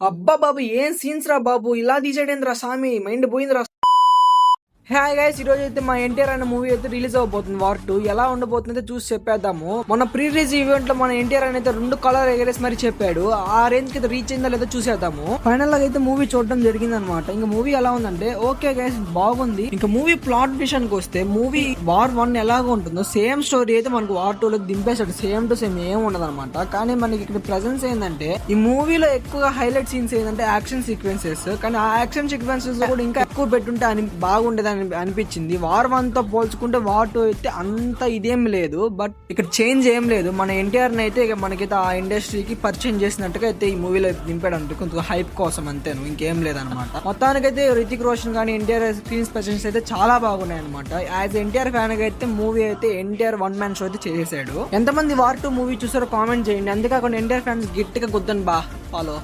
అబ్బా బాబు ఏం సీన్స్ రా బాబు, ఇలా తీసాడేంద్రా స్వామి, మైండ్ పోయిందిరా. హాయ్ గైస్, ఈ రోజు అయితే మా ఎన్టీఆర్ అనే మూవీ అయితే రిలీజ్ అవబోతుంది. వార్ 2 ఎలా ఉండబోతుందో చూసి చెప్పేద్దాము. మన ప్రీ రిలీజ్ ఈవెంట్ లో మన ఎన్టీఆర్ అయితే 2 కలర్ ఎగరేసి మరి చెప్పాడు. ఆ రేంజ్ కి రీచ్ అయిందో లేదో చూసేద్దాము. ఫైనల్ గా అయితే మూవీ చూడడం జరిగింది అనమాట. ఇంకా మూవీ ఎలా ఉందంటే ఓకే గైస్, బాగుంది. ఇంకా మూవీ ప్లాట్ విషయానికి వస్తే మూవీ వార్ 1 ఎలాగో ఉంటుందో సేమ్ స్టోరీ అయితే మనకు వార్ 2 లో దింపేశాడు. సేమ్ టు సేమ్ ఏం ఉండదు అనమాట. కానీ మనకి ఇక్కడ ప్రెజెన్స్ ఏంటంటే ఈ మూవీలో ఎక్కువగా హైలైట్ సీన్స్ ఏంటంటే యాక్షన్ సీక్వెన్సెస్. కానీ ఆ యాక్షన్ సీక్వెన్సెస్ కూడా ఇంకా ఎక్కువ పెట్టుంటే బాగుండేది అనిపించింది. వార్ 1 తో పోల్చుకుంటే వార్ 2 అయితే అంత ఇదేం లేదు. బట్ ఇక్కడ చేంజ్ ఏం లేదు. మన ఎన్టీఆర్ అయితే మనకైతే ఆ ఇండస్ట్రీకి పరిచయం చేసినట్టుగా అయితే ఈ మూవీలో దింపాడు. కొంచెం హైప్ కోసం అంతేను, ఇంకేం లేదనమాట. మొత్తానికైతే రితిక్ రోషన్ కానీ ఎన్టీఆర్ స్క్రీన్ ప్రెజెన్స్ అయితే చాలా బాగున్నాయి అనమాట. యాజ్ ఎన్టీఆర్ ఫ్యాన్ గా అయితే మూవీ అయితే ఎన్టీఆర్ వన్ మ్యాన్ షో అయితే చేసేసాడు. ఎంతమంది వార్ 2 మూవీ చూసారో కామెంట్ చేయండి. అంతేకాకుండా ఎన్టీఆర్ ఫ్యాన్స్ గట్టిగా గుద్దండి బా ఫాలో.